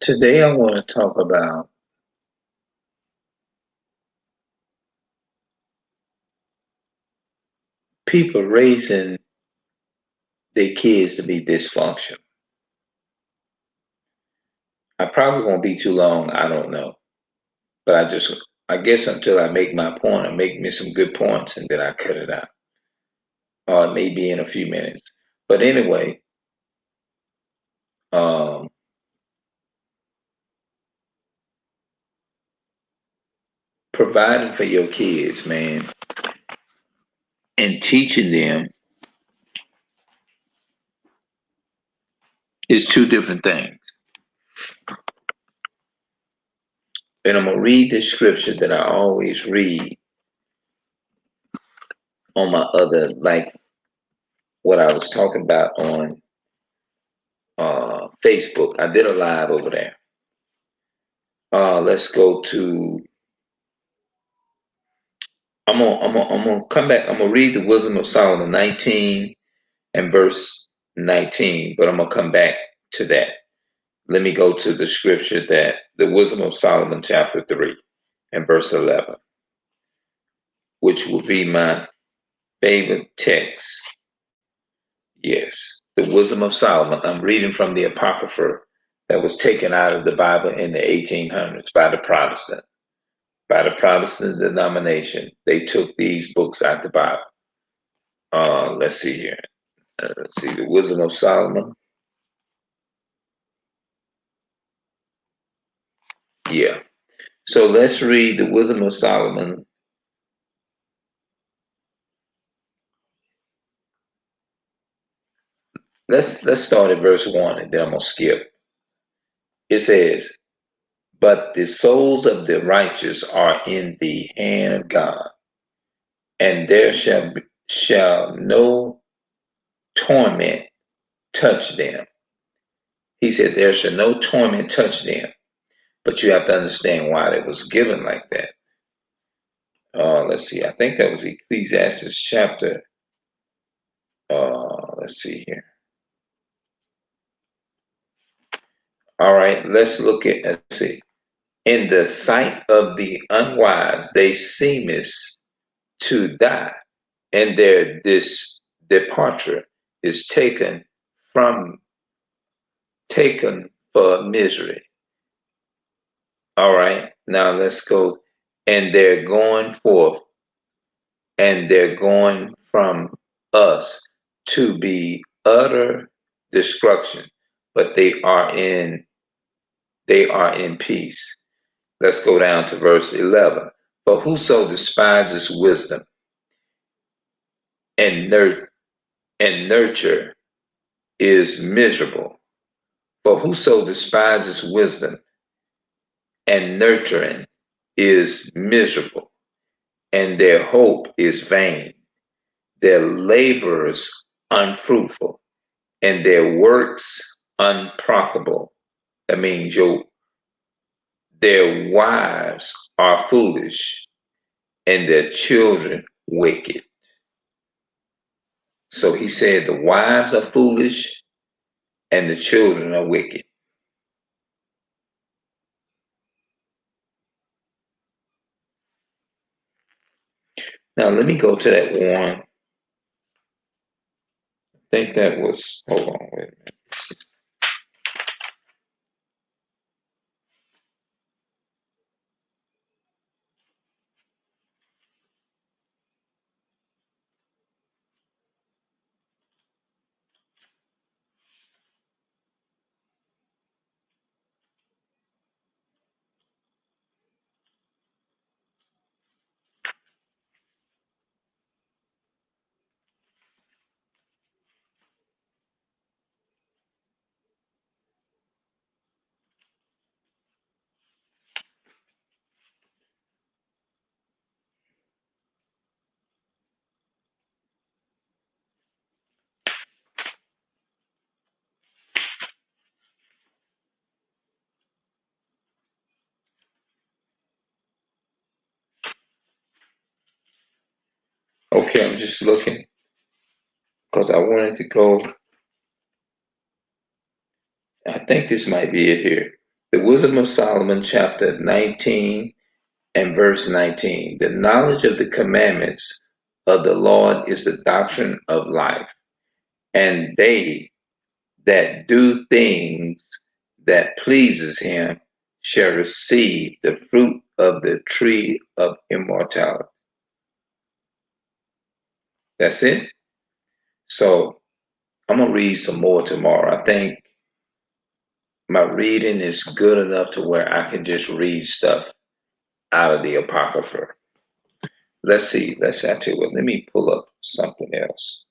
Today I want to talk about people raising their kids to be dysfunctional. I probably won't be too long, I don't know. But I guess until I make my point or make me some good points and then I cut it out. Or it may be in a few minutes. But anyway, um, providing for your kids, man, and teaching them is two different things. And I'm going to read the scripture that I always read on my other, like what I was talking about on Facebook. I did a live over there. Let's go to. I'm gonna come back. I'm gonna read the Wisdom of Solomon 19 and verse 19, but I'm gonna come back to that. Let me go to the scripture that the Wisdom of Solomon chapter 3 and verse 11, which will be my favorite text. Yes, the Wisdom of Solomon. I'm reading from the Apocrypha that was taken out of the Bible in the 1800s by the Protestant. By the Protestant denomination, they took these books out the Bible. Let's see here. Let's see, the Wisdom of Solomon. Yeah. So let's read the Wisdom of Solomon. Let's start at verse 1 and then I'm gonna skip. It says, "But the souls of the righteous are in the hand of God, and there shall no torment touch them." He said, "There shall no torment touch them." But you have to understand why it was given like that. Let's see. I think that was Ecclesiastes chapter. Let's see here. All right, let's look at. Let's see. In the sight of the unwise, they seemeth to die, and their departure is from taken for misery. All right, now let's go. And they're going forth, and they're going from us to be utter destruction, but they are in peace. Let's go down to verse 11. For whoso despises wisdom and nurture is miserable. For whoso despises wisdom and nurturing is miserable, and their hope is vain. Their labors unfruitful, and their works unprofitable. That means their wives are foolish, and their children wicked. So he said the wives are foolish and the children are wicked. Now let me go to that one. I think that was, hold on, wait a minute. Okay, I'm just looking because I wanted to go. I think this might be it here. The Wisdom of Solomon, chapter 19 and verse 19. The knowledge of the commandments of the Lord is the doctrine of life, and they that do things that pleases him shall receive the fruit of the tree of immortality. That's it. So I'm going to read some more tomorrow. I think my reading is good enough to where I can just read stuff out of the Apocrypha. Let's see. Let's actually, well, let me pull up something else.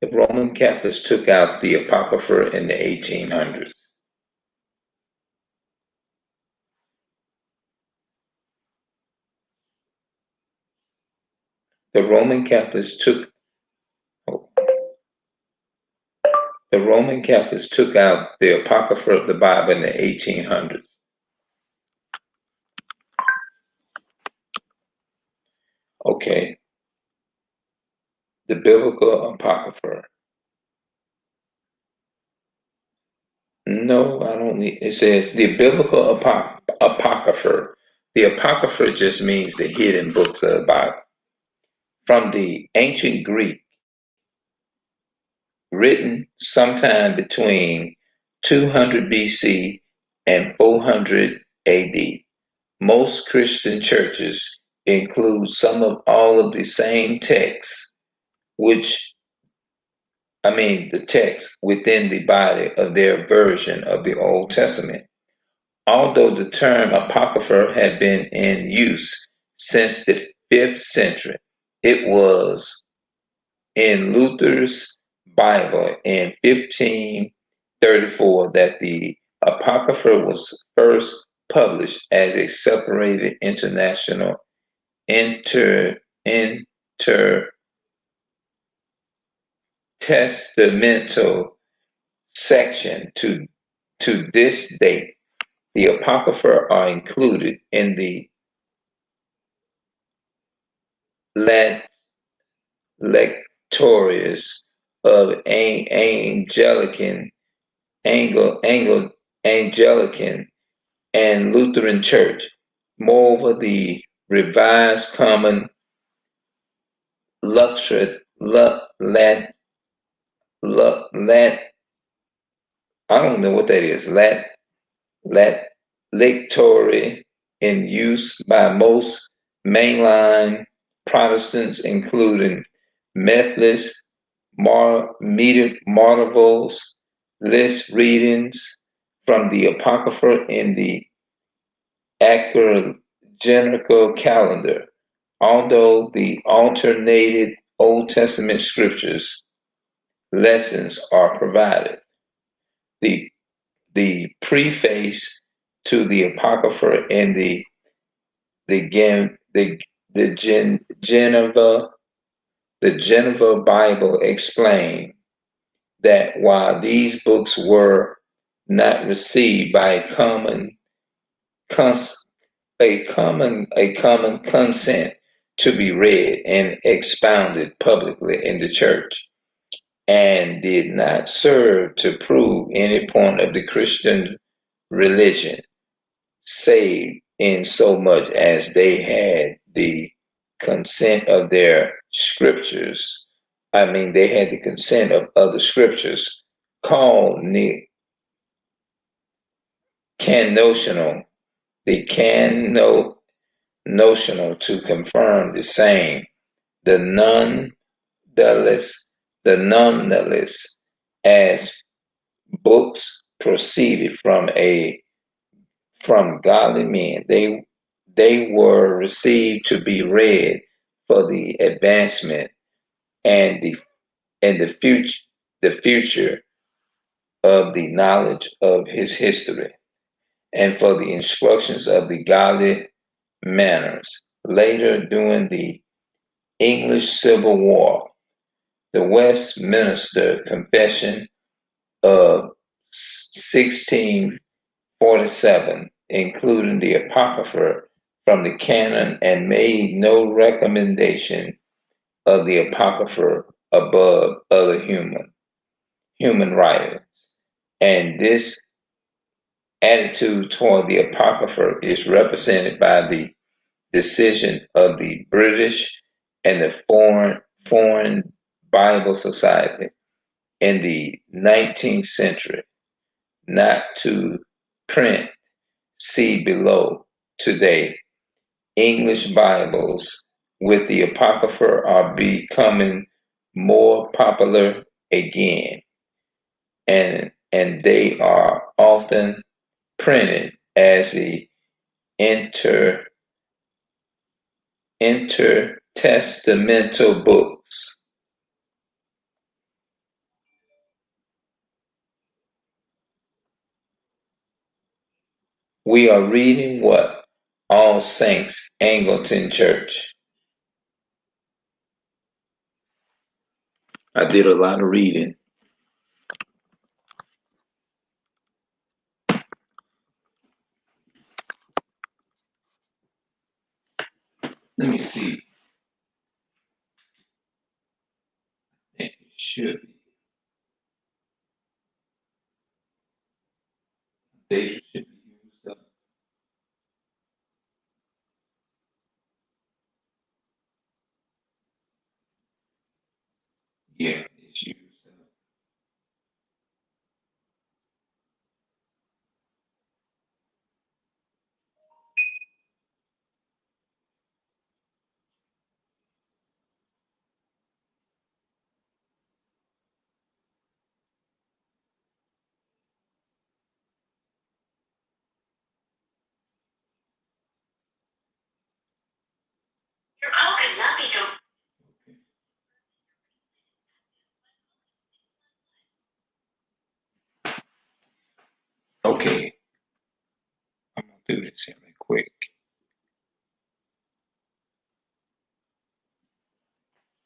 The Roman Catholics took out the Apocrypha in the 1800s. The Roman Catholics took out the Apocrypha of the Bible in the 1800s. Okay. The Biblical Apocrypha. No, I don't need. It says the Biblical Apocrypha. The Apocrypha just means the hidden books of the Bible. From the ancient Greek, written sometime between 200 BC and 400 AD. Most Christian churches include some of all of the same texts, the text within the body of their version of the Old Testament. Although the term Apocrypha had been in use since the 5th century, it was in Luther's Bible in 1534 that the Apocrypha was first published as a separated international intertestamental section. To this date, the Apocrypha are included in the lectores of Anglican and Lutheran Church. Moreover, the Revised Common Lecture I don't know what that is. Lectore in use by most mainline Protestants, including Methodists, Martivals, list readings from the Apocrypha in the Academical calendar. Although the alternated Old Testament scriptures lessons are provided, the preface to the Apocrypha in the Geneva Bible explain that while these books were not received by a common consent to be read and expounded publicly in the church, and did not serve to prove any point of the Christian religion, save in so much as they had the consent of their scriptures. They had the consent of other scriptures called canotional. The notional to confirm the same. The nonetheless, as books proceeded from godly men, they were received to be read for the advancement and the future of the knowledge of his history, and for the instructions of the godly manners. Later, during the English Civil War, the Westminster Confession of 1647, including the Apocrypha from the canon, and made no recommendation of the Apocrypha above other human writers. And this attitude toward the Apocrypha is represented by the decision of the British and the Foreign Bible Society in the 19th century not to print, see below. Today, English Bibles with the Apocrypha are becoming more popular again, and they are often printed as the inter intertestamental books. We are reading what? All Saints Anglican Church. I did a lot of reading. Let me see. It should be. Data should be used up. Yeah, it's used up. Your call could not be done. Okay.